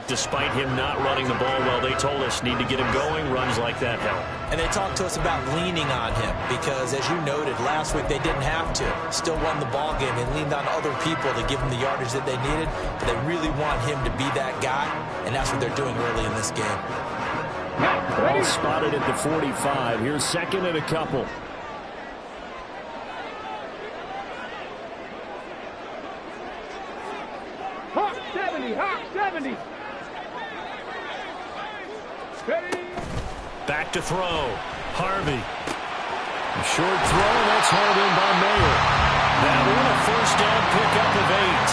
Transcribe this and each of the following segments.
despite him not running the ball well. They told us need to get him going. Runs like that help. And they talked to us about leaning on him because, as you noted, last week they didn't have to. Still won the ball game. They leaned on other people to give them the yardage that they needed, but they really want him to be that guy, and that's what they're doing early in this game. Ball spotted at the 45. Here's second and a couple. Hawk 70, Hawk 70. Ready. Back to throw. Harvey. A short throw, and that's hauled in by Mayer. That one a first down pickup of 8.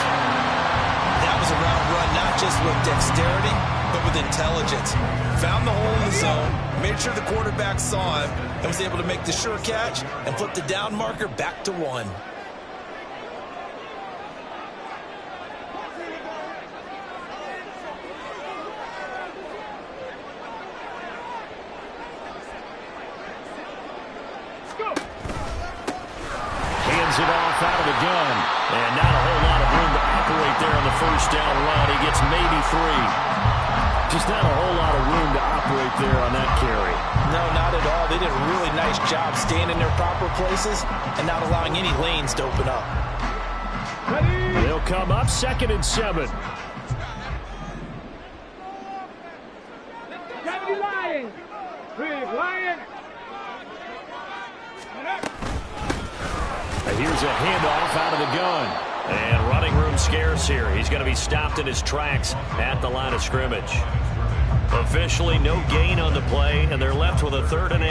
That was a route run not just with dexterity, but with intelligence. Found the hole in the zone, made sure the quarterback saw him, and was able to make the sure catch and flip the down marker back to 1. Hands it off out of the gun. And not a whole lot of room to operate there on the first down run. He gets maybe 3. Just not a whole lot of room to operate there on that carry. No, not at all. They did a really nice job staying in their proper places and not allowing any lanes to open up. They'll come up 2nd and 7. Deputy Lion. Big Lion. Here's a handoff out of the gun. And running room scarce here. He's going to be stopped in his tracks at the line of scrimmage. Officially no gain on the play, and they're left with a 3rd and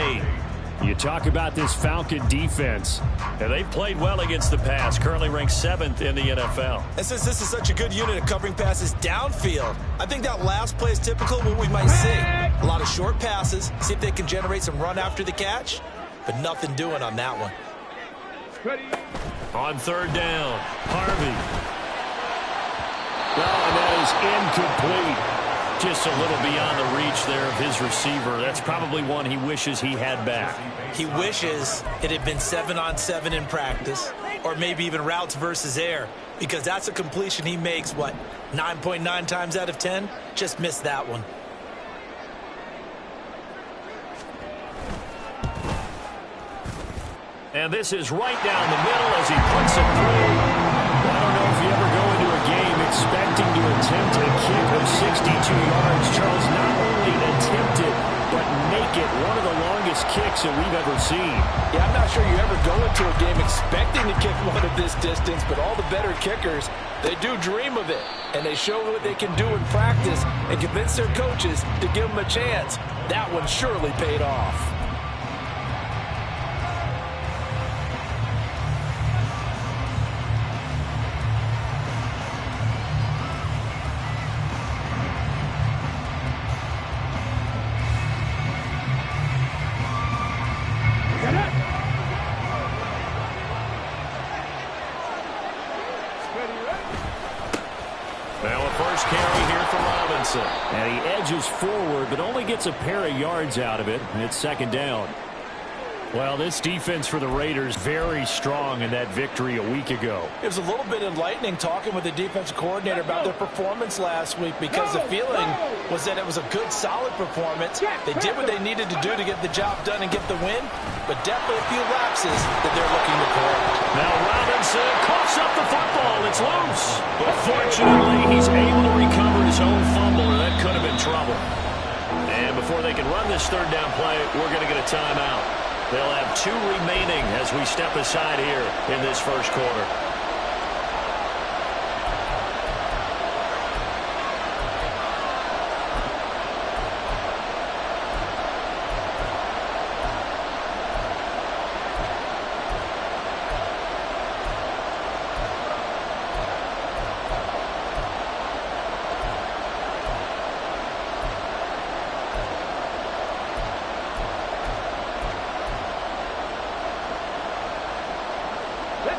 8. You talk about this Falcon defense. And they've played well against the pass, currently ranked 7th in the NFL. And since this is such a good unit of covering passes downfield, I think that last play is typical of what we might see. A lot of short passes, see if they can generate some run after the catch, but nothing doing on that one. Ready. On 3rd down, Harvey. Oh, and that is incomplete. Just a little beyond the reach there of his receiver. That's probably one he wishes he had back. He wishes it had been 7-on-7 in practice, or maybe even routes versus air, because that's a completion he makes, 9.9 times out of 10? Just missed that one. And this is right down the middle as he puts it through. I don't know if you ever go into a game expecting to attempt a kick of 62 yards. Charles, not only attempt it, but make it one of the longest kicks that we've ever seen. Yeah, I'm not sure you ever go into a game expecting to kick one of this distance, but all the better kickers, they do dream of it. And they show what they can do in practice and convince their coaches to give them a chance. That one surely paid off. Well, a first carry here for Robinson. And he edges forward, but only gets a pair of yards out of it. And it's 2nd down. Well, this defense for the Raiders very strong in that victory a week ago. It was a little bit enlightening talking with the defensive coordinator about their performance last week because the feeling was that it was a good, solid performance. They did what they needed to do to get the job done and get the win, but definitely a few lapses that they're looking to correct. Now Robinson coughs up the football. It's loose. But fortunately, he's able to recover his own fumble, or that could have been trouble. And before they can run this 3rd down play, we're going to get a timeout. They'll have 2 remaining as we step aside here in this first quarter.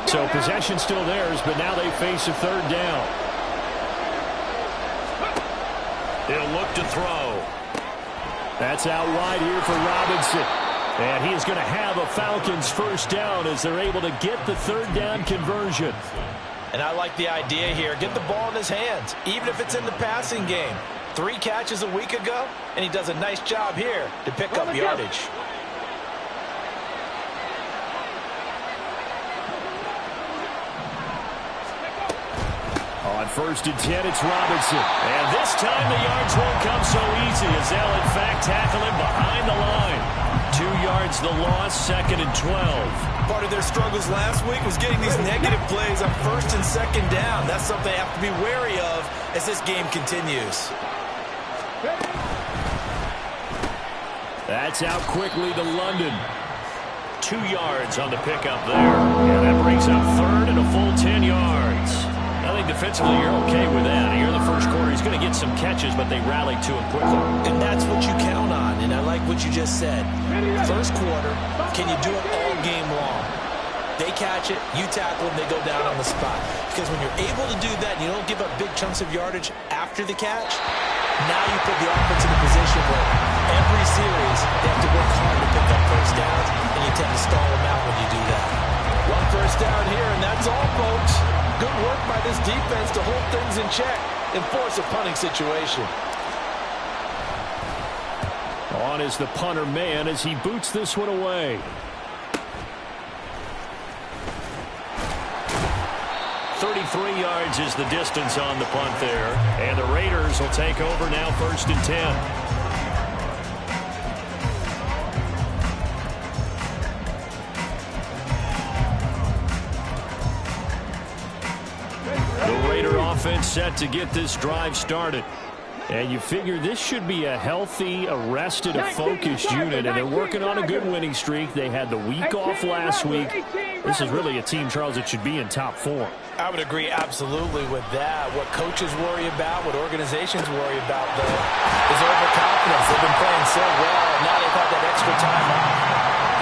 So possession still theirs, but now they face a 3rd down. They'll look to throw. That's out wide here for Robinson. And he is going to have a Falcons first down as they're able to get the 3rd down conversion. And I like the idea here. Get the ball in his hands, even if it's in the passing game. 3 catches a week ago, and he does a nice job here to pick up yardage. On 1st and 10, it's Robinson. And this time the yards won't come so easy as they'll, in fact, tackle him behind the line. 2 yards the loss, 2nd and 12. Part of their struggles last week was getting these negative plays on 1st and 2nd down. That's something they have to be wary of as this game continues. That's out quickly to London. 2 yards on the pickup there. And that brings up 3rd and a full 10 yards. I think defensively you're okay with that. Here in the first quarter, he's going to get some catches, but they rallied to him quickly. And that's what you count on, and I like what you just said. First quarter, can you do it all game long? They catch it, you tackle them, they go down on the spot. Because when you're able to do that and you don't give up big chunks of yardage after the catch, now you put the offense in a position where every series they have to work hard to pick up first downs, and you tend to stall them out when you do that. 1 first down here, and that's all, folks. Good work by this defense to hold things in check and force a punting situation. On is the punter man as he boots this one away. 33 yards is the distance on the punt there. And the Raiders will take over now 1st and 10. Offense set to get this drive started. And you figure this should be a healthy, arrested, focused unit, and they're working on a good winning streak. They had the week off last week. This is really a team, Charles, that should be in top form. I would agree absolutely with that. What coaches worry about, what organizations worry about, though, is overconfidence. They've been playing so well, and now they've had that extra time off.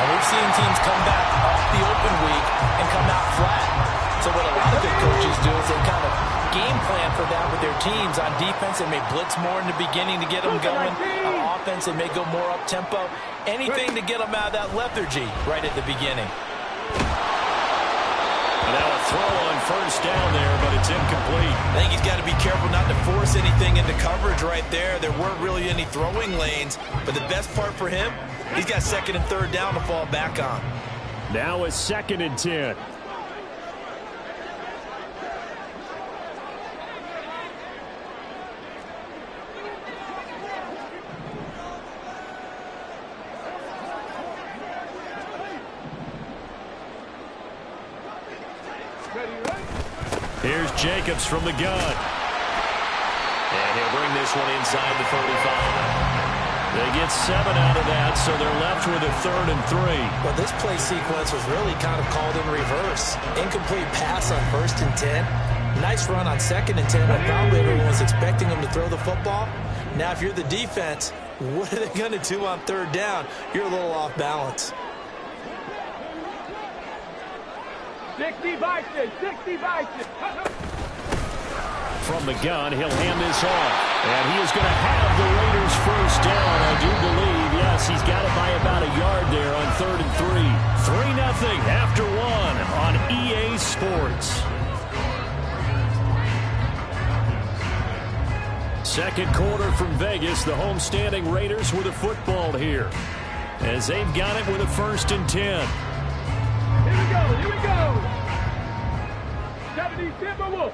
And we've seen teams come back off the open week and come out flat. So what a lot of good coaches do is they kind of game plan for that with their teams. On defense, they may blitz more in the beginning to get them going. On offense, they may go more up-tempo. Anything to get them out of that lethargy right at the beginning. Now a throw on 1st down there, but it's incomplete. I think he's got to be careful not to force anything into coverage right there. There weren't really any throwing lanes, but the best part for him, he's got 2nd and 3rd down to fall back on. Now a 2nd and 10. Here's Jacobs from the gun. And he'll bring this one inside the 35. They get 7 out of that, so they're left with a 3rd and 3. Well, this play sequence was really kind of called in reverse. Incomplete pass on 1st and 10. Nice run on 2nd and 10. And probably everyone was expecting him to throw the football. Now, if you're the defense, what are they going to do on 3rd down? You're a little off balance. 60 Vikings, 60 Vikings. From the gun, he'll hand this off. And he is going to have the Raiders 1st down, I do believe. Yes, he's got it by about a yard there on 3rd and 3. 3-0 after 1 on EA Sports. Second quarter from Vegas. The homestanding Raiders with a football here, as they've got it with a 1st and 10. Here we go. 70 Timberwolves.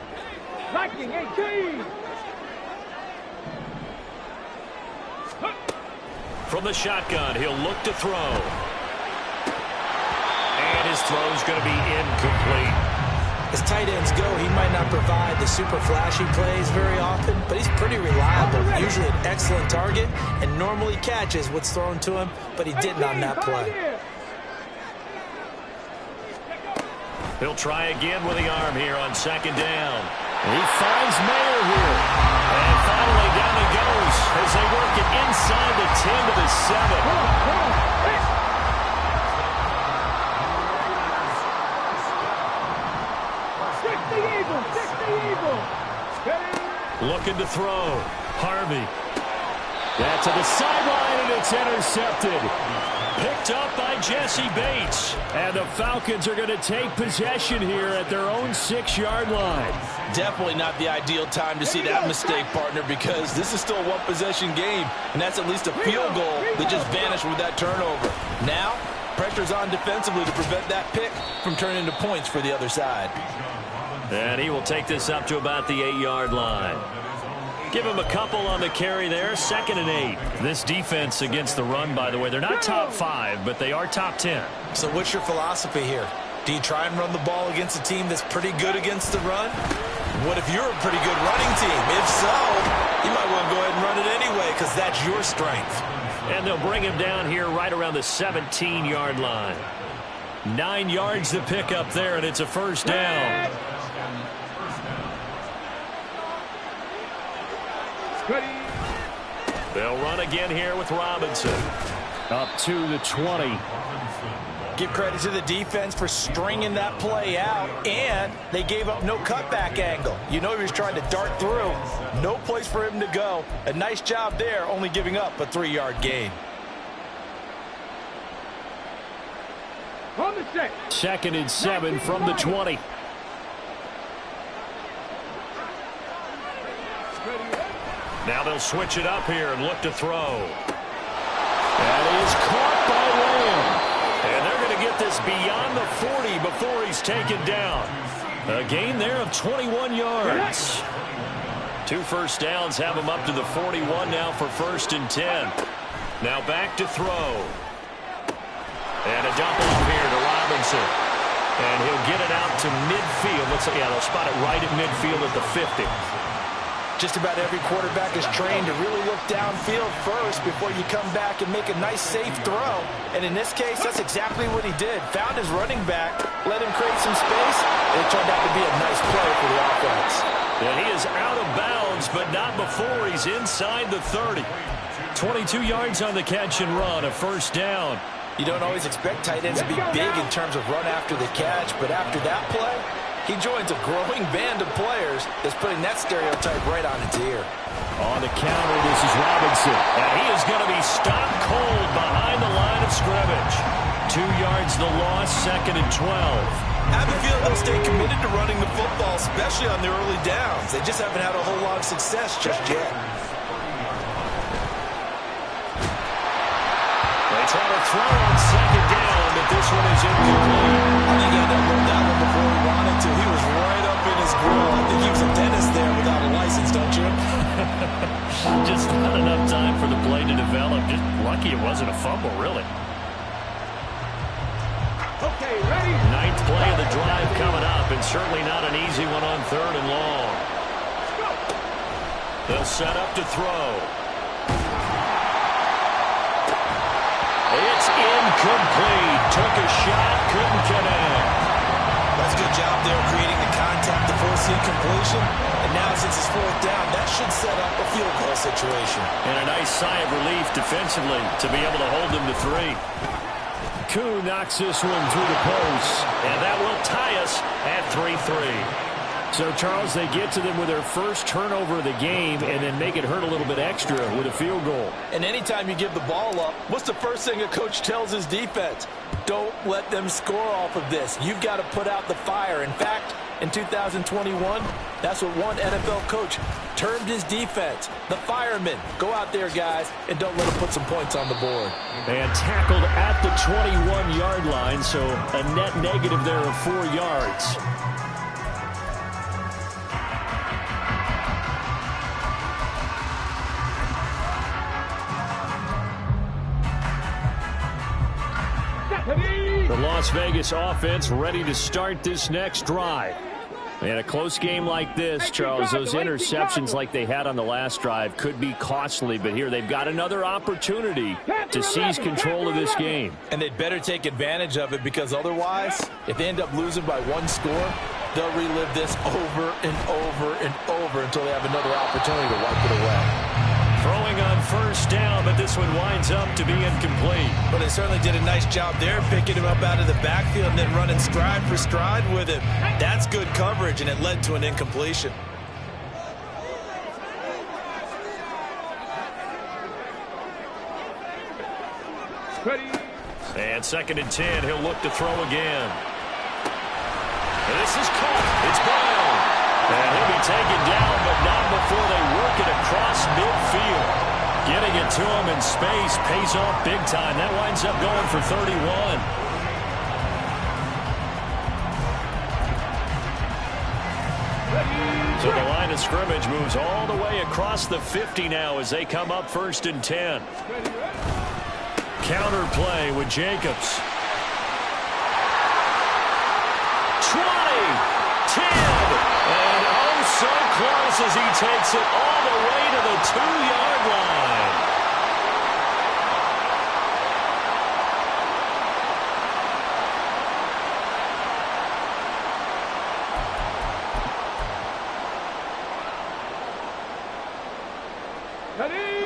Viking 18. From the shotgun, he'll look to throw. And his throw's going to be incomplete. As tight ends go, he might not provide the super flashy plays very often, but he's pretty reliable. Usually an excellent target, and normally catches what's thrown to him, but he didn't on that play. He'll try again with the arm here on 2nd down. He finds Mayer here. And finally down he goes as they work it inside the 10 to the 7. Looking to throw. Harvey. That's to the sideline, and it's intercepted. Picked up by Jesse Bates. And the Falcons are going to take possession here at their own 6-yard line. Definitely not the ideal time to see that mistake, partner, because this is still a one-possession game, and that's at least a field goal that just vanished with that turnover. Now, pressure's on defensively to prevent that pick from turning into points for the other side. And he will take this up to about the 8-yard line. Give him a couple on the carry there. 2nd and 8. This defense against the run, by the way, they're not top 5, but they are top 10. So what's your philosophy here? Do you try and run the ball against a team that's pretty good against the run? What if you're a pretty good running team? If so, you might want to go ahead and run it anyway because that's your strength. And they'll bring him down here right around the 17-yard line. 9 yards to pick up there, and it's a first down. They'll run again here with Robinson. Up to the 20. Give credit to the defense for stringing that play out, and they gave up no cutback angle. You know he was trying to dart through. No place for him to go. A nice job there, only giving up a 3-yard gain. On the set. 2nd and 7 from the 20. Now they'll switch it up here and look to throw. That is caught by Lamb. And they're going to get this beyond the 40 before he's taken down. A gain there of 21 yards. 2 first downs have him up to the 41 now for 1st and 10. Now back to throw. And a dump off here to Robinson. And he'll get it out to midfield. They'll spot it right at midfield at the 50. Just about every quarterback is trained to really look downfield first before you come back and make a nice, safe throw. And in this case, that's exactly what he did. Found his running back, let him create some space, and it turned out to be a nice play for the offense. And he is out of bounds, but not before he's inside the 30. 22 yards on the catch and run, a first down. You don't always expect tight ends to be big in terms of run after the catch, but after that play, he joins a growing band of players that's putting that stereotype right on its ear. On the counter, this is Robinson. And he is going to be stopped cold behind the line of scrimmage. 2 yards the loss, 2nd and 12. I have a feeling they'll stay committed to running the football, especially on the early downs. They just haven't had a whole lot of success just yet. They try to throw on 2nd down, but this one is incomplete. I think he had to run that one before he wanted to. He was right up in his grill. I think he was a dentist there without a license, don't you? Just not enough time for the play to develop. Just lucky it wasn't a fumble, really. Okay, ready? 9th play of the drive coming up, and certainly not an easy one on 3rd and long. They'll set up to throw. It's incomplete. Took a shot, couldn't connect. That's a good job there creating the contact to force the incompletion. And now since it's 4th down, that should set up a field goal situation. And a nice sigh of relief defensively to be able to hold them to 3. Koo knocks this one through the post. And that will tie us at 3-3. So, Charles, they get to them with their first turnover of the game and then make it hurt a little bit extra with a field goal. And anytime you give the ball up, what's the first thing a coach tells his defense? Don't let them score off of this. You've got to put out the fire. In fact, in 2021, that's what one NFL coach termed his defense. The firemen. Go out there, guys, and don't let them put some points on the board. And tackled at the 21-yard line, so a net negative there of 4 yards. The Las Vegas offense ready to start this next drive. In a close game like this, Charles, those interceptions like they had on the last drive could be costly, but here they've got another opportunity to seize control of this game. And they'd better take advantage of it, because otherwise, if they end up losing by 1 score, they'll relive this over and over and over until they have another opportunity to wipe it away. Throwing on 1st down, but this one winds up to be incomplete. But they certainly did a nice job there, picking him up out of the backfield and then running stride for stride with him. That's good coverage, and it led to an incompletion. Ready? And 2nd and 10, he'll look to throw again. This is caught. It's Brown. And he'll be taken down, but not before they work it across midfield. Getting it to him in space pays off big time. That winds up going for 31. So the line of scrimmage moves all the way across the 50 now as they come up 1st and 10. Counter play with Jacobs. 20, 10, and oh so close as he takes it all the way to the 2-yard line.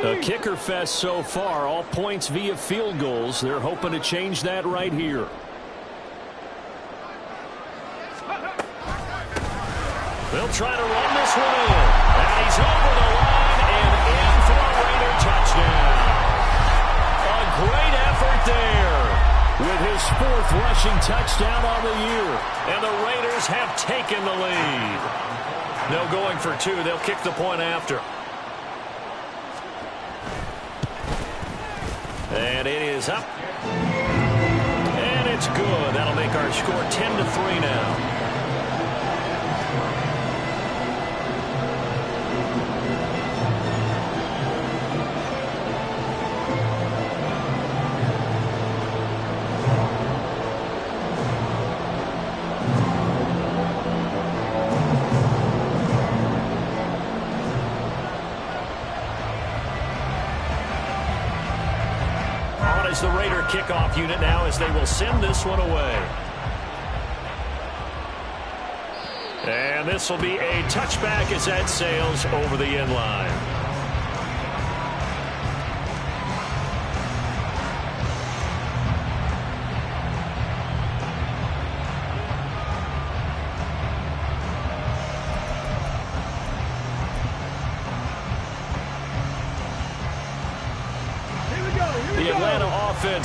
A kicker fest so far, all points via field goals. They're hoping to change that right here. They'll try to run this one in. And he's over the line and in for a Raider touchdown. A great effort there with his 4th rushing touchdown on the year. And the Raiders have taken the lead. No going for 2. They'll kick the point after. And it is up. And it's good. That'll make our score 10-3 now. The Raider kickoff unit now as they will send this one away. And this will be a touchback as that sails over the end line.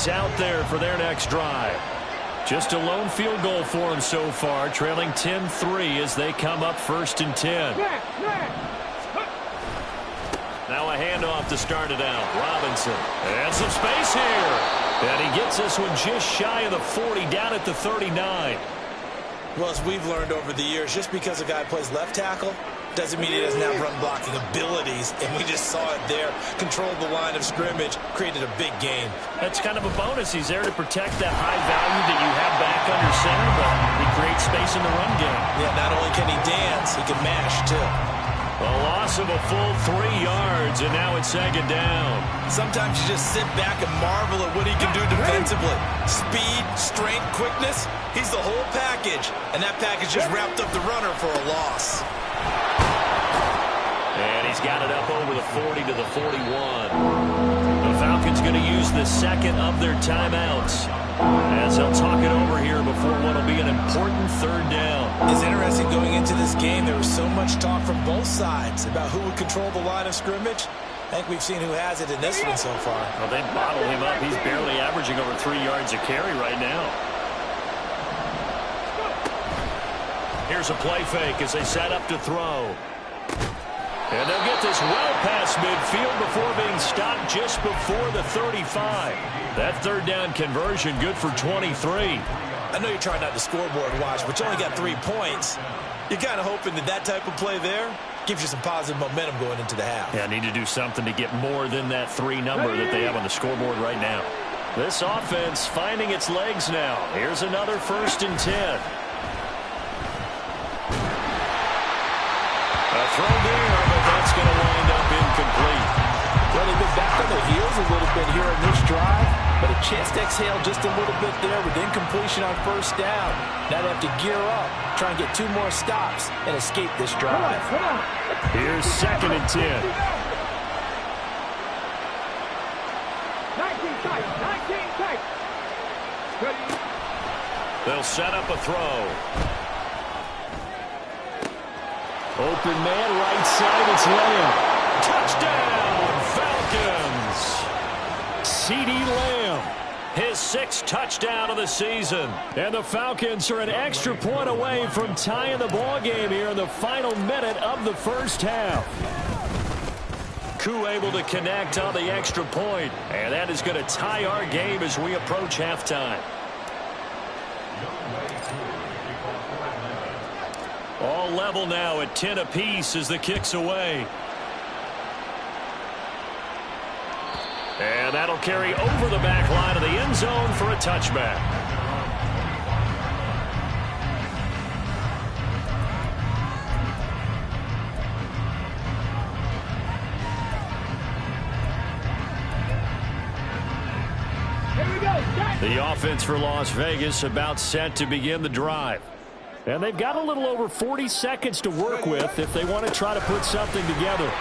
Out there for their next drive. Just a lone field goal for them so far, trailing 10-3 as they come up 1st and 10. Now a handoff to start it out. Robinson. And some space here. And he gets this one just shy of the 40, down at the 39. Well, as we've learned over the years, just because a guy plays left tackle doesn't mean he doesn't have run blocking abilities, and we just saw it there. Controlled the line of scrimmage, created a big game. That's kind of a bonus. He's there to protect that high value that you have back under center, but he creates space in the run game. Yeah, not only can he dance, he can mash, too. A loss of a full 3 yards, and now it's 2nd down. Sometimes you just sit back and marvel at what he can do defensively. Speed, strength, quickness, he's the whole package, and that package just wrapped up the runner for a loss. And he's got it up over the 40 to the 41. The Falcons going to use the 2nd of their timeouts as they'll talk it over here before what will be an important 3rd down. It's interesting going into this game. There was so much talk from both sides about who would control the line of scrimmage. I think we've seen who has it in this one so far. Well, they bottled him up. He's barely averaging over 3 yards a carry right now. Here's a play fake as they set up to throw. And they'll get this well past midfield before being stopped just before the 35. That 3rd down conversion good for 23. I know you're trying not to scoreboard watch, but you only got 3 points. You're kind of hoping that that type of play there gives you some positive momentum going into the half. Yeah, need to do something to get more than that 3 number that they have on the scoreboard right now. This offense finding its legs now. Here's another 1st and 10. A throw there, but that's going to wind up incomplete. Well, they've been back on their heels a little bit here in this drive, but a chance to exhale just a little bit there with incompletion on 1st down. Now they have to gear up, try and get 2 more stops, and escape this drive. Here's 2nd and 10. 19 tight. They'll set up a throw. Open man, right side, it's Lamb. Touchdown, Falcons! CeeDee Lamb His 6th touchdown of the season. And the Falcons are an extra point away from tying the ball game here in the final minute of the first half. Koo able to connect on the extra point. And that is going to tie our game as we approach halftime. All level now at 10 apiece as the kick's away. And that'll carry over the back line of the end zone for a touchback. Here we go. The offense for Las Vegas about set to begin the drive. And they've got a little over 40 seconds to work with if they want to try to put something together.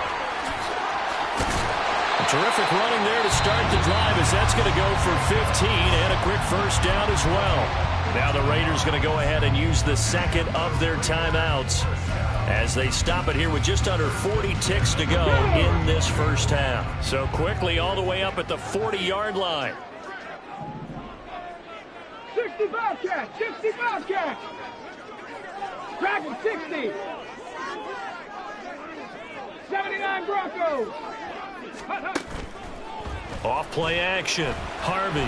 Terrific running there to start the drive as that's going to go for 15 and a quick first down as well. Now the Raiders going to go ahead and use the second of their timeouts as they stop it here with just under 40 ticks to go in this first half. So quickly all the way up at the 40-yard line. 60 Bobcats, 60 Bobcats. Dragon 60. 79 Broncos. Off play action. Harvey.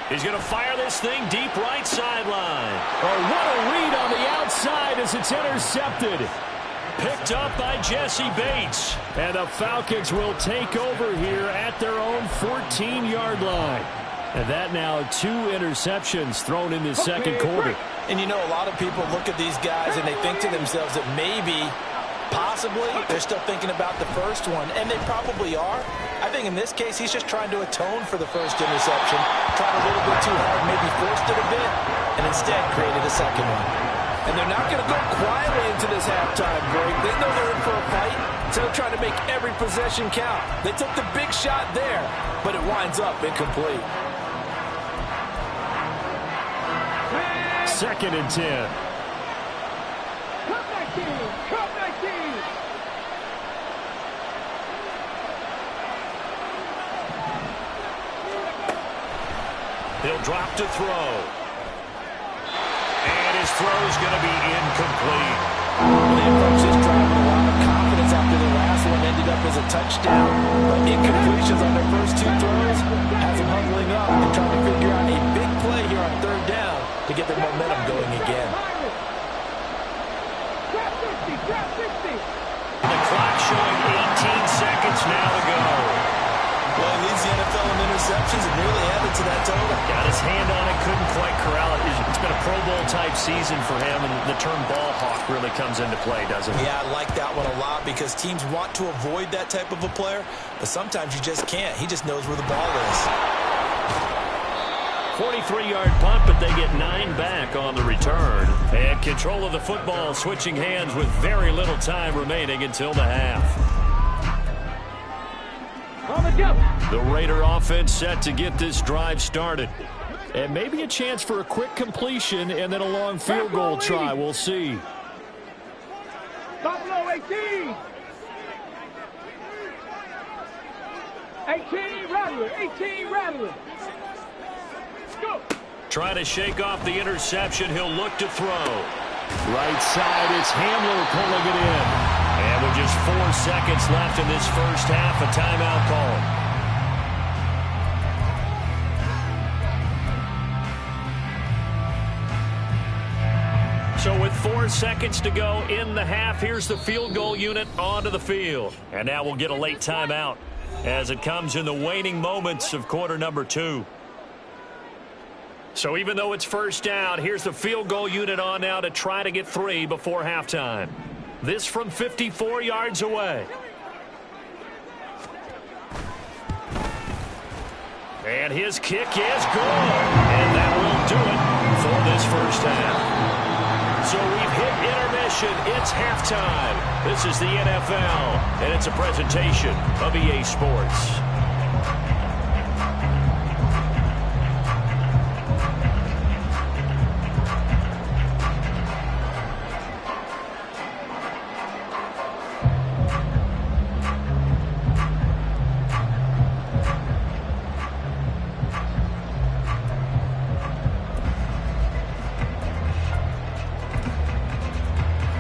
He's going to fire this thing deep right sideline. Oh, what a read on the outside as it's intercepted. Picked up by Jesse Bates. And the Falcons will take over here at their own 14-yard line. And that now 2 interceptions thrown in the second quarter. And you know, a lot of people look at these guys and they think to themselves that maybe, possibly, they're still thinking about the first one. And they probably are. I think in this case, he's just trying to atone for the first interception. Tried a little bit too hard, maybe forced it a bit, and instead created a second one. And they're not going to go quietly into this halftime break. They know they're in for a fight, so they're trying to make every possession count. They took the big shot there, but it winds up incomplete. 2nd and 10. Cut 19. Cut 19. He'll drop to throw. And his throw's going to be incomplete. They approached this drive with a lot of confidence after the last one ended up as a touchdown. But incompletions on their first 2 throws has them huddling up and trying to figure out a big play here on 3rd down to get their momentum going again. Drop 60. Drop 60. The clock showing 18 seconds now to go. Well, he leads the NFL in interceptions and nearly added to that total. Got his hand on it, couldn't quite corral it. It's been a Pro Bowl-type season for him, and the term ball hawk really comes into play, doesn't it? Yeah, I like that one a lot because teams want to avoid that type of a player, but sometimes you just can't. He just knows where the ball is. 43-yard punt, but they get 9 back on the return. And control of the football switching hands with very little time remaining until the half. On the jump. The Raider offense set to get this drive started. And maybe a chance for a quick completion and then a long field goal try. We'll see. Buffalo 18. 18 Rattler. 18 Rattler. Go. Trying to shake off the interception. He'll look to throw. Right side, it's Hamler pulling it in. And with just 4 seconds left in this first half, a timeout call. So with 4 seconds to go in the half, here's the field goal unit onto the field. And now we'll get a late timeout as it comes in the waning moments of quarter number 2. So even though it's first down, here's the field goal unit on now to try to get 3 before halftime. This from 54 yards away. And his kick is good. And that will do it for this first half. So we've hit intermission. It's halftime. This is the NFL, and it's a presentation of EA Sports.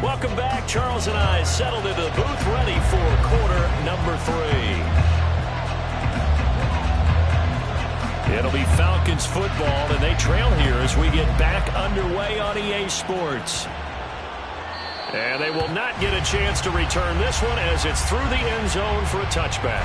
Welcome back. Charles and I settled into the booth ready for quarter number 3. It'll be Falcons football, and they trail here as we get back underway on EA Sports. And they will not get a chance to return this one as it's through the end zone for a touchback.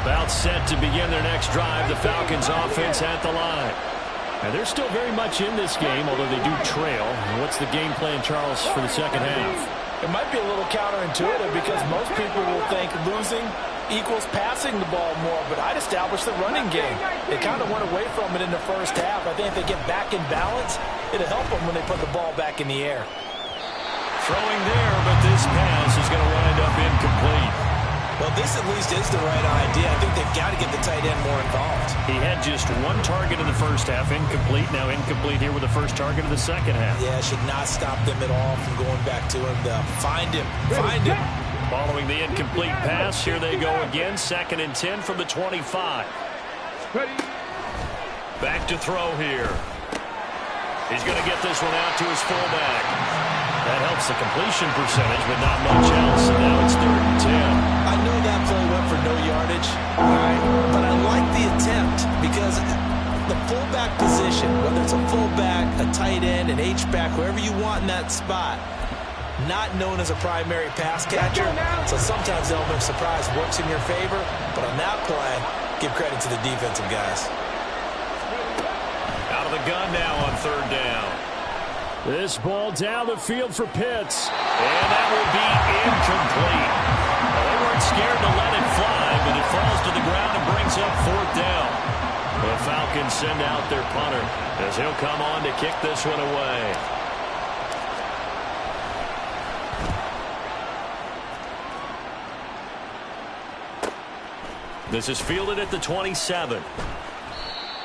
About set to begin their next drive, the Falcons offense at the line. And they're still very much in this game, although they do trail. What's the game plan, Charles, for the second half? It might be a little counterintuitive because most people will think losing equals passing the ball more, but I'd establish the running game. They kind of went away from it in the first half. I think if they get back in balance, it'll help them when they put the ball back in the air. Throwing there, but this pass is going to wind up incomplete. Well, this at least is the right idea. I think they've got to get the tight end more involved. He had just one target in the first half, incomplete. Now incomplete here with the first target of the second half. Yeah, should not stop them at all from going back to him. Find him. Find him. Following the incomplete pass, here they go again. 2nd and 10 from the 25. Back to throw here. He's going to get this one out to his fullback. That helps the completion percentage, but not much else. And now it's 3rd and 10. I know that play went for no yardage, but I like the attempt because the fullback position, whether it's a fullback, a tight end, an H-back, whoever you want in that spot, not known as a primary pass catcher. So sometimes the element of surprise works in your favor, but on that play, give credit to the defensive guys. Out of the gun now on 3rd down. This ball down the field for Pitts. And that will be incomplete. Well, they weren't scared to let it fly, but it falls to the ground and brings up 4th down. The Falcons send out their punter as he'll come on to kick this one away. This is fielded at the 27.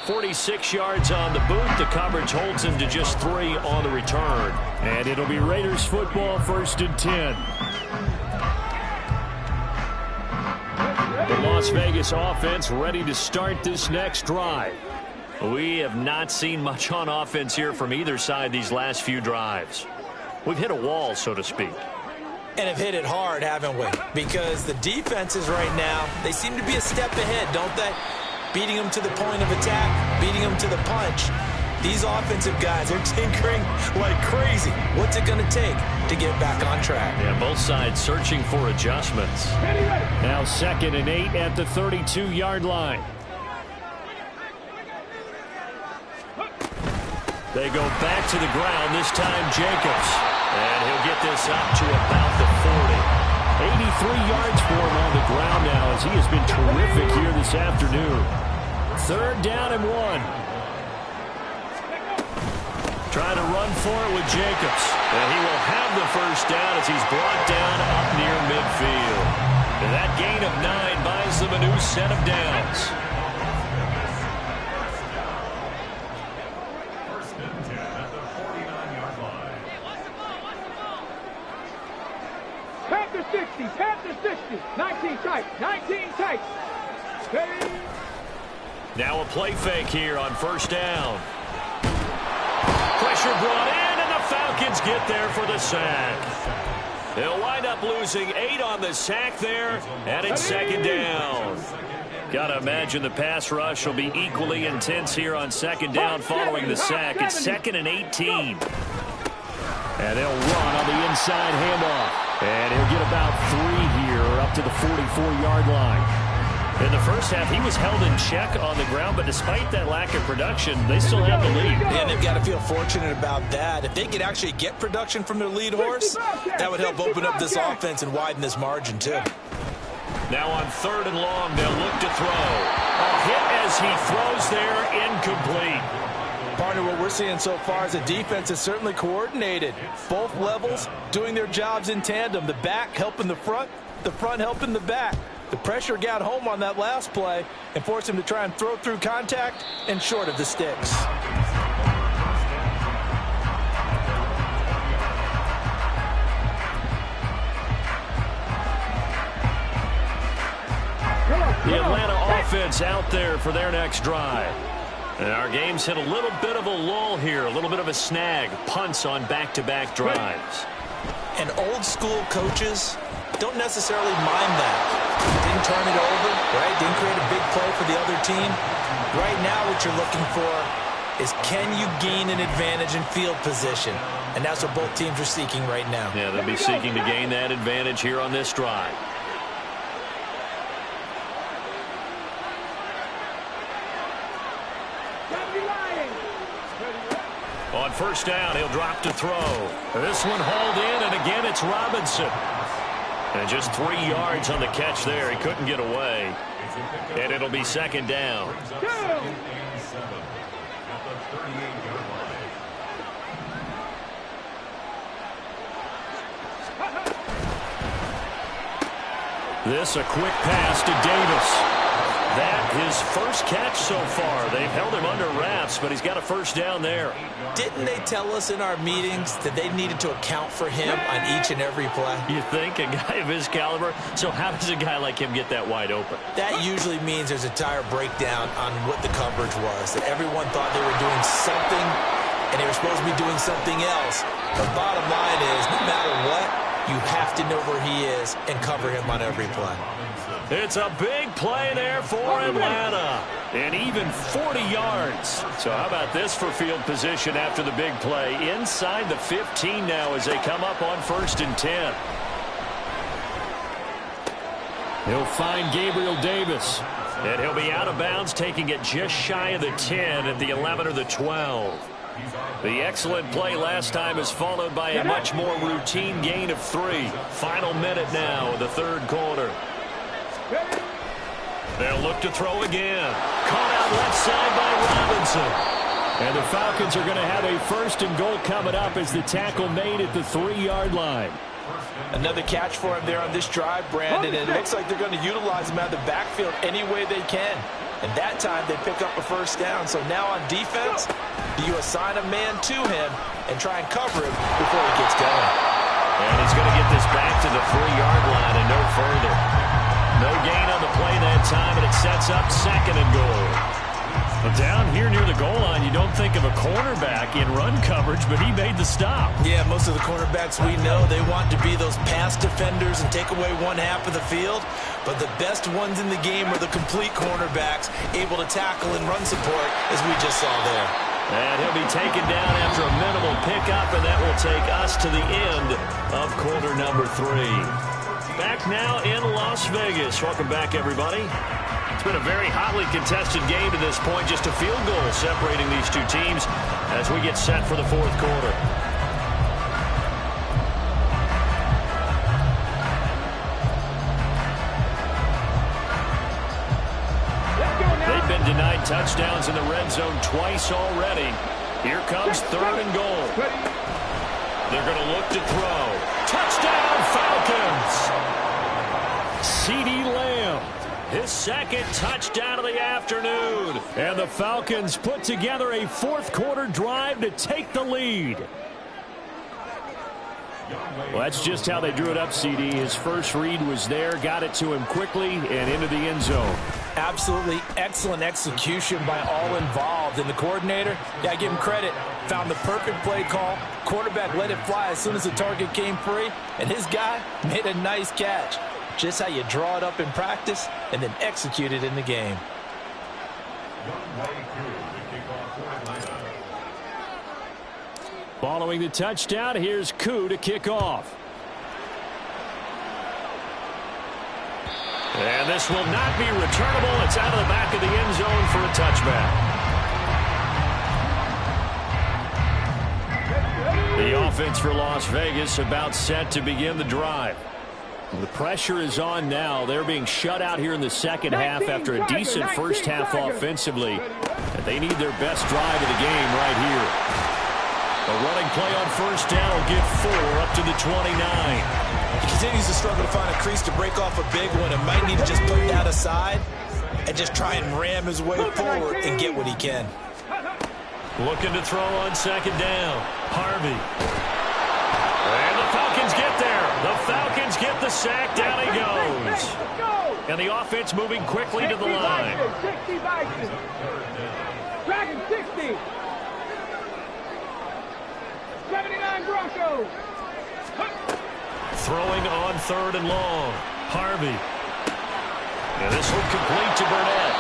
46 yards on the boot. The coverage holds him to just 3 on the return. And it'll be Raiders football, 1st and 10. The Las Vegas offense ready to start this next drive. We have not seen much on offense here from either side these last few drives. We've hit a wall, so to speak. And have hit it hard, haven't we? Because the defenses right now, they seem to be a step ahead, don't they? Beating them to the point of attack, beating them to the punch. These offensive guys are tinkering like crazy. What's it going to take to get back on track? Yeah, both sides searching for adjustments. Now 2nd and 8 at the 32-yard line. They go back to the ground, this time Jacobs. And he'll get this up to about the 40. 83 yards for him on the ground now as he has been terrific here this afternoon. 3rd down and 1. Trying to run for it with Jacobs. And he will have the 1st down as he's brought down up near midfield. And that gain of 9 buys them a new set of downs. Panther 60, Panther 60. 19 tight, 19 tight. Ready? Now a play fake here on 1st down. Pressure brought in, and the Falcons get there for the sack. They'll wind up losing 8 on the sack there, and it's 2nd down. Got to imagine the pass rush will be equally intense here on 2nd down following the sack. It's 2nd and 18. And they'll run on the inside handoff. And he'll get about 3 here up to the 44-yard line. In the first half, he was held in check on the ground, but despite that lack of production, they still have the lead. And they've got to feel fortunate about that. If they could actually get production from their lead horse, that would help open up this offense and widen this margin, too. Now on 3rd and long, they'll look to throw. A hit as he throws there, incomplete. Partner, what we're seeing so far is the defense is certainly coordinated. Both levels doing their jobs in tandem. The back helping the front helping the back. The pressure got home on that last play and forced him to try and throw through contact and short of the sticks. Come on. The Atlanta offense out there for their next drive. And our game's hit a little bit of a lull here, a little bit of a snag. Punts on back-to-back drives. And old-school coaches don't necessarily mind that. Didn't turn it over, right? Didn't create a big play for the other team. Right now what you're looking for is, can you gain an advantage in field position? And that's what both teams are seeking right now. Yeah, they'll be seeking to gain that advantage here on this drive. On first down, he'll drop to throw. This one hauled in, and again it's Robinson. And just 3 yards on the catch there. He couldn't get away. And it'll be second down. This a quick pass to Davis. That his first catch so far. They've held him under wraps, but he's got a first down there. Didn't they tell us in our meetings that they needed to account for him on each and every play? You think, a guy of his caliber? So how does a guy like him get that wide open? That usually means there's a tire breakdown on what the coverage was. That everyone thought they were doing something, and they were supposed to be doing something else. The bottom line is, no matter what, you have to know where he is and cover him on every play. It's a big play there for Atlanta. And even 40 yards. So how about this for field position after the big play? Inside the 15 now as they come up on 1st and 10. He'll find Gabriel Davis. And he'll be out of bounds, taking it just shy of the 10 at the 11 or the 12. The excellent play last time is followed by a much more routine gain of 3. Final minute now of the third quarter. They'll look to throw again. Caught out left side by Robinson. And the Falcons are going to have a 1st and goal coming up as the tackle made at the 3-yard line. Another catch for him there on this drive, Brandon. And it looks like they're going to utilize him out of the backfield any way they can. And that time they pick up a first down. So now on defense, do you assign a man to him and try and cover him before he gets going? And he's going to get this back to the 3-yard line and no further. No gain on the play that time, and it sets up 2nd and goal. But down here near the goal line, you don't think of a cornerback in run coverage, but he made the stop. Yeah, most of the cornerbacks we know, they want to be those pass defenders and take away one half of the field. But the best ones in the game are the complete cornerbacks, able to tackle and run support, as we just saw there. And he'll be taken down after a minimal pickup, and that will take us to the end of quarter number 3. Back now in Las Vegas. Welcome back, everybody. It's been a very hotly contested game to this point. Just a field goal separating these two teams as we get set for the 4th quarter. They've been denied touchdowns in the red zone twice already. Here comes 3rd and goal. They're going to look to throw. Touchdown, Falcons! CeeDee Lamb, his 2nd touchdown of the afternoon. And the Falcons put together a 4th quarter drive to take the lead. Well, that's just how they drew it up, CD. His first read was there, got it to him quickly, and into the end zone. Absolutely excellent execution by all involved. And the coordinator, yeah, give him credit, found the perfect play call. Quarterback let it fly as soon as the target came free, and his guy made a nice catch. Just how you draw it up in practice and then execute it in the game. Following the touchdown, here's Koo to kick off. And this will not be returnable. It's out of the back of the end zone for a touchback. The offense for Las Vegas about set to begin the drive. The pressure is on now. They're being shut out here in the second half after a decent first half offensively. And they need their best drive of the game right here. A running play on first down will get 4 up to the 29. He continues to struggle to find a crease to break off a big one and might need to just put that aside and just try and ram his way forward and get what he can. Looking to throw on second down. Harvey. And the Falcons get there. The Falcons get the sack. Down he goes. And the offense moving quickly to the line. 60 Vikings. Dragon 60. 79 Broncos. Throwing on 3rd and long. Harvey. And this one complete to Burnett.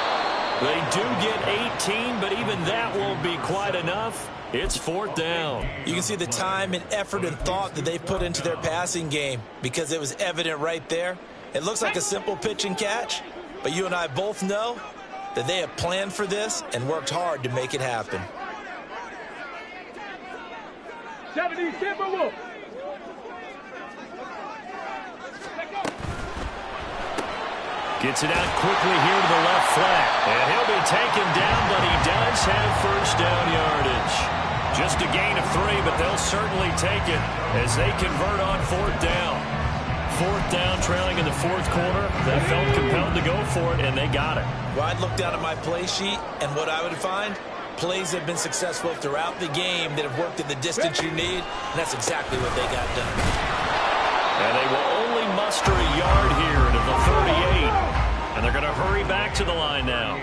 They do get 18, but even that won't be quite enough. It's 4th down. You can see the time and effort and thought that they put into their passing game because it was evident right there. It looks like a simple pitch and catch, but you and I both know that they have planned for this and worked hard to make it happen. 70 Timberwolves. Gets it out quickly here to the left flat. And he'll be taken down, but he does have first down yardage. Just a gain of 3, but they'll certainly take it as they convert on 4th down. 4th down, trailing in the 4th quarter. They felt compelled to go for it, and they got it. Well, I'd look down at my play sheet, and what I would find, plays have been successful throughout the game that have worked in the distance you need, and that's exactly what they got done. And they will only muster a yard here to the 38. And they're going to hurry back to the line now.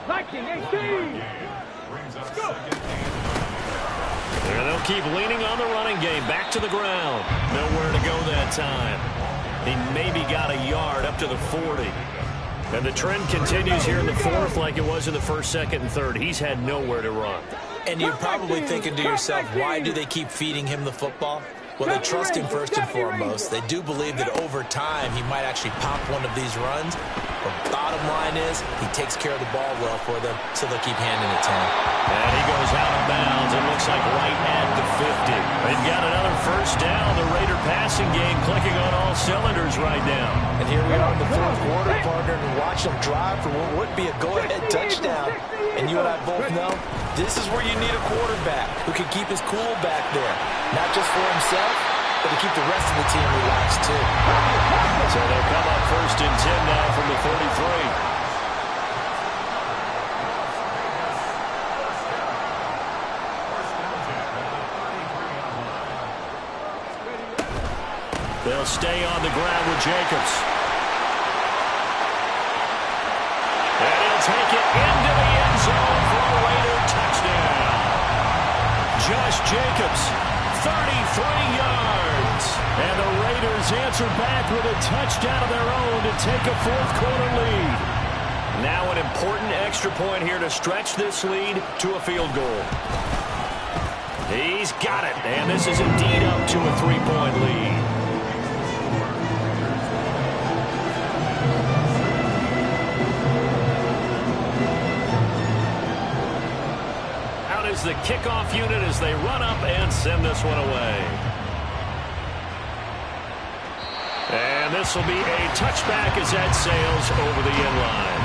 19-18. Go. And they'll keep leaning on the running game. Back to the ground. Nowhere to go that time. He maybe got a yard up to the 40. And the trend continues here in the 4th like it was in the 1st, 2nd, and 3rd. He's had nowhere to run. And you're probably thinking to yourself, why do they keep feeding him the football? Well, they trust him first and foremost. They do believe that over time he might actually pop one of these runs. But bottom line is he takes care of the ball well for them, so they'll keep handing it to him. And he goes out of bounds. It looks like right at the 50. They've got another first down. The Raider passing game clicking on all cylinders right now. And here we are in the 4th quarter, partner, and watch them drive for what would be a go-ahead touchdown. And you and I both know this is where you need a quarterback who can keep his cool back there. Not just for himself, but to keep the rest of the team relaxed too. So they'll come up 1st and 10 now from the 33. They'll stay on the ground with Jacobs. And he'll take it into the end zone for a Raider touchdown. Josh Jacobs, 33 yards. And the Raiders answer back with a touchdown of their own to take a 4th quarter lead. Now an important extra point here to stretch this lead to a field goal. He's got it, and this is indeed up to a 3-point lead. Out is the kickoff unit as they run up and send this one away. And this will be a touchback as that sails over the end line.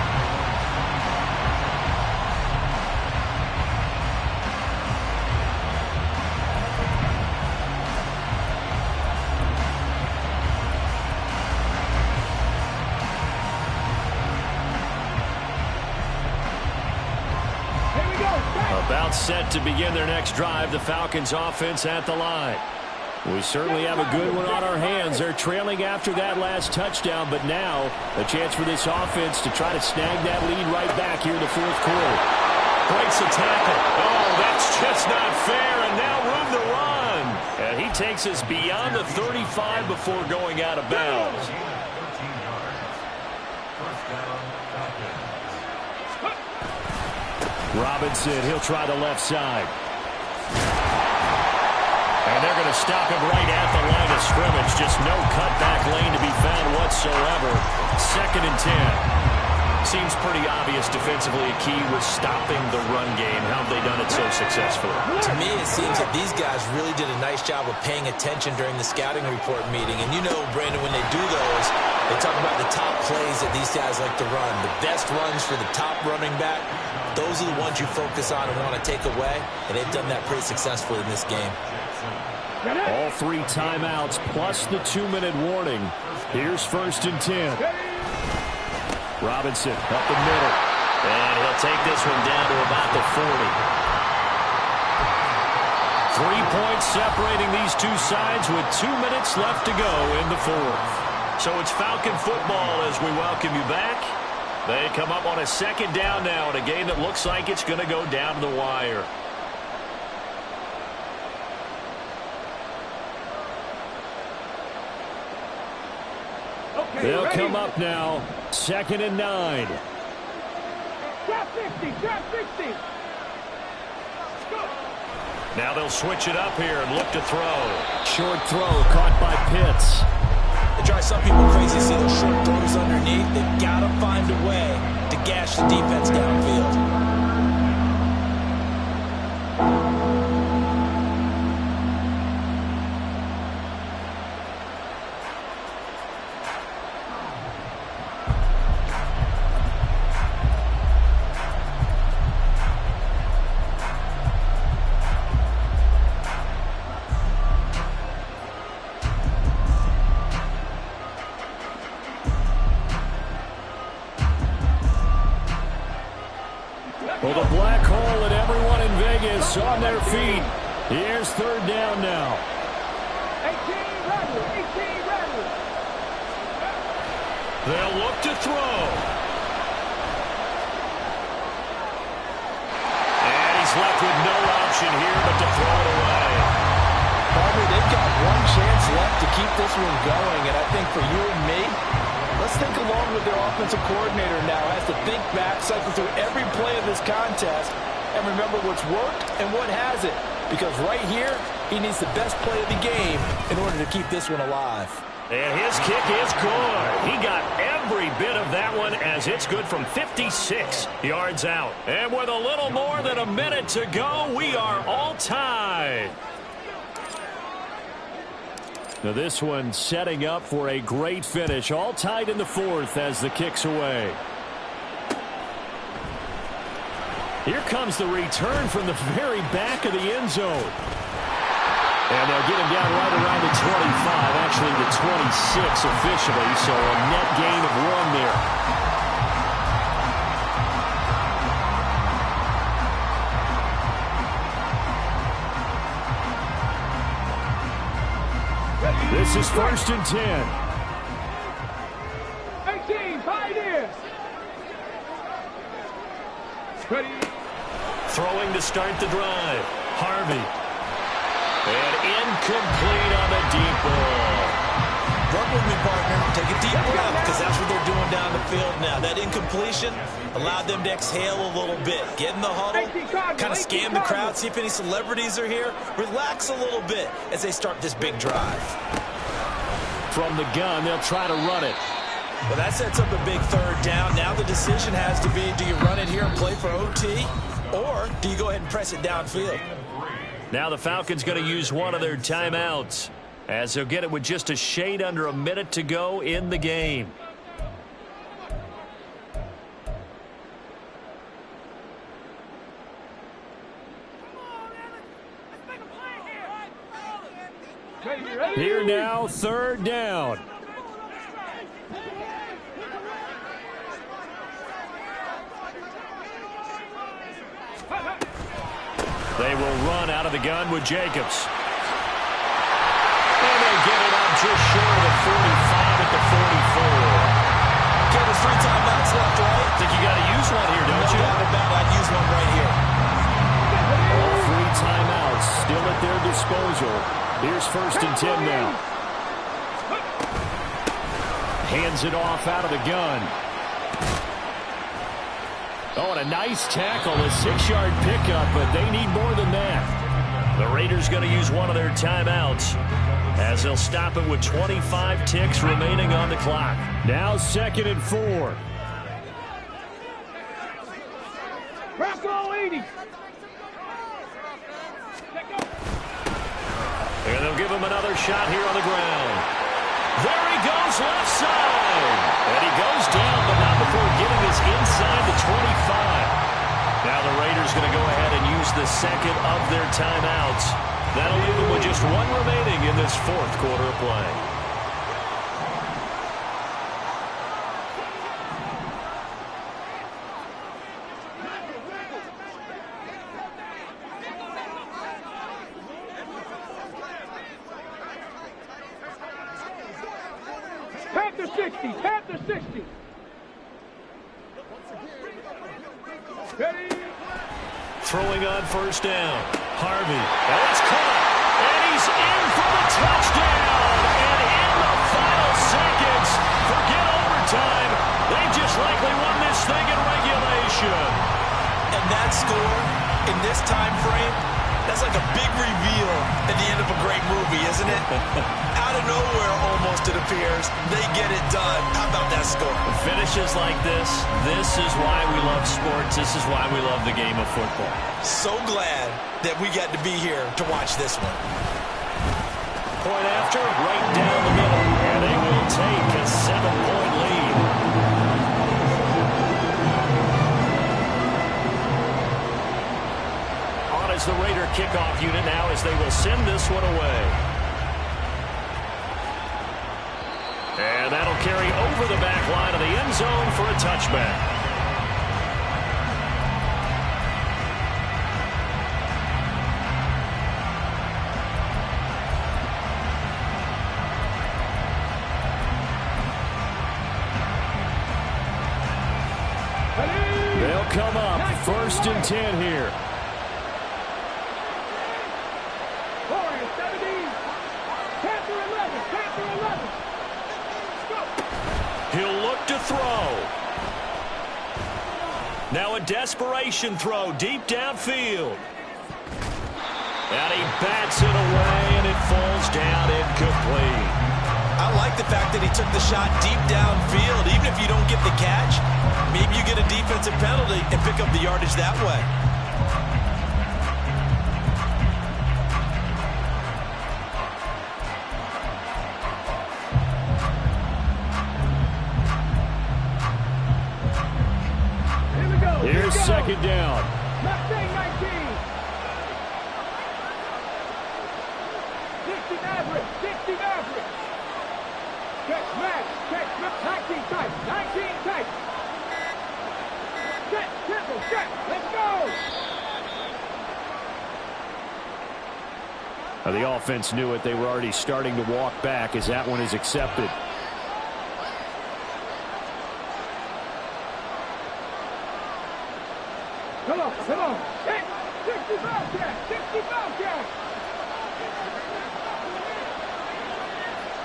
About set to begin their next drive, the Falcons offense at the line. We certainly have a good one on our hands. They're trailing after that last touchdown, but now a chance for this offense to try to snag that lead right back here in the 4th quarter. Breaks a tackle. Oh, that's just not fair, and now room to run. And he takes us beyond the 35 before going out of bounds. Robinson, he'll try the left side. And they're going to stop him right at the line of scrimmage. Just no cutback lane to be found whatsoever. 2nd and 10. Seems pretty obvious defensively a key was stopping the run game. How have they done it so successfully? To me, it seems that these guys really did a nice job of paying attention during the scouting report meeting. And you know, Brandon, when they do those, they talk about the top plays that these guys like to run. The best runs for the top running back. Those are the ones you focus on and want to take away. And they've done that pretty successfully in this game. All 3 timeouts plus the 2-minute warning. Here's 1st and 10. Robinson up the middle. And he'll take this one down to about the 40. 3 points separating these two sides with 2 minutes left to go in the 4th. So it's Falcon football as we welcome you back. They come up on a second down now in a game that looks like it's going to go down to the wire. They'll come up now, 2nd and 9. Trap 60, trap 60. Now they'll switch it up here and look to throw. Short throw caught by Pitts. It drives some people crazy to see those short throws underneath. They've got to find a way to gash the defense downfield. Well, the black hole and everyone in Vegas on their feet. Here's 3rd down now. 18 Rattler, 18 Rattler. They'll look to throw. And he's left with no option here but to throw it away. Probably they've got one chance left to keep this one going, and I think for you and me, let's think along with their offensive coordinator now as to think back, cycle through every play of this contest, and remember what's worked and what hasn't. Because right here, he needs the best play of the game in order to keep this one alive. And his kick is good. He got every bit of that one as it's good from 56 yards out. And with a little more than a minute to go, we are all tied. Now this one setting up for a great finish. All tied in the 4th as the kick's away. Here comes the return from the very back of the end zone. And they'll get him down right around the 25, actually the 26 officially, so a net gain of 1 there. This is 1st and 10. 18 Pioneers. Ready. Throwing to start the drive. Harvey. And incomplete on the deep ball. Work with me, partner. Take a deep breath because that's what they're doing down the field now. That incompletion allowed them to exhale a little bit. Get in the huddle, kind of scan the crowd, see if any celebrities are here. Relax a little bit as they start this big drive. From the gun, they'll try to run it. Well, that sets up a big 3rd down. Now the decision has to be, do you run it here and play for OT, or do you go ahead and press it downfield? Now the Falcons going to use one of their timeouts as they'll get it with just a shade under a minute to go in the game. Here now, 3rd down. They will run out of the gun with Jacobs. And they get it up just short of the 45 at the 44. Okay, there's 3 timeouts left, right? Think you got to use one here, don't you? No doubt about it. I'd use one right here. All 3 timeouts still at their disposal. Here's 1st and 10 now. Hands it off out of the gun. Oh, and a nice tackle, a 6-yard pickup, but they need more than that. The Raiders going to use one of their timeouts as they'll stop it with 25 ticks remaining on the clock. Now 2nd and 4. Bravo 80. And they'll give him another shot here on the ground. There he goes, left side. And he goes down, but not before getting us inside the 25. Now the Raiders going to go ahead and use the 2nd of their timeouts. That'll leave them with just 1 remaining in this 4th quarter of play. 60, Panther 60. Ready? Throwing on first down. Harvey. Oh, it's caught. And he's in for the touchdown. And in the final seconds, forget overtime. They just likely won this thing in regulation. And that score in this time frame, that's like a big reveal at the end of a great movie, isn't it? Out of nowhere, almost, it appears. They get it done. How about that score? Finishes like this is why we love sports. This is why we love the game of football. So glad that we got to be here to watch this one. Point after, right down the middle. And they will take a 7-point lead. On is the Raider kickoff unit now as they will send this one away. And that'll carry over the back line of the end zone for a touchback. They'll come up 1st and 10 here. 17, Panther 11, Panther 11. He'll look to throw. Now a desperation throw deep downfield. And he bats it away, and it falls down incomplete. I like the fact that he took the shot deep downfield. Even if you don't get the catch, maybe you get a defensive penalty and pick up the yardage that way. Here's second down. Mustang 19. 60 Maverick, 60 Maverick. Check Max, check 19 tight, 19 tight. Set, triple, set, let's go. Now the offense knew it. They were already starting to walk back as that one is accepted. Come on, come on. Hey, 60 Bobcat, 60 Bobcat.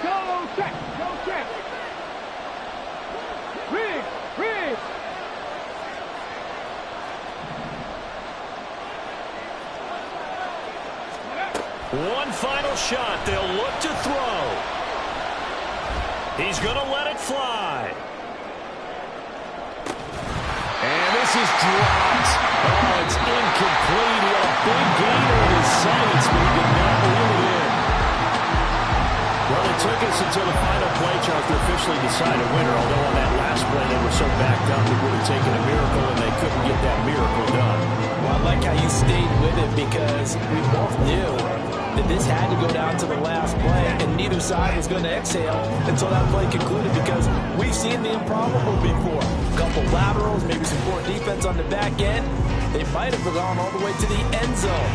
Go check, go check. Riggs, Riggs. One final shot. They'll look to throw. He's going to let it fly. And this is dropped. Oh, it's incomplete. He had a big gainer in his sights, but he did not reel it in. Well, it took us until the final play chart to officially decide a winner, although on that last play they were so backed up it would have taken a miracle, and they couldn't get that miracle done. Well, I like how you stayed with it because we both knew that this had to go down to the last play, and neither side was going to exhale until that play concluded because we've seen the improbable before. A couple laterals, maybe some poor defense on the back end. They might have gone all the way to the end zone.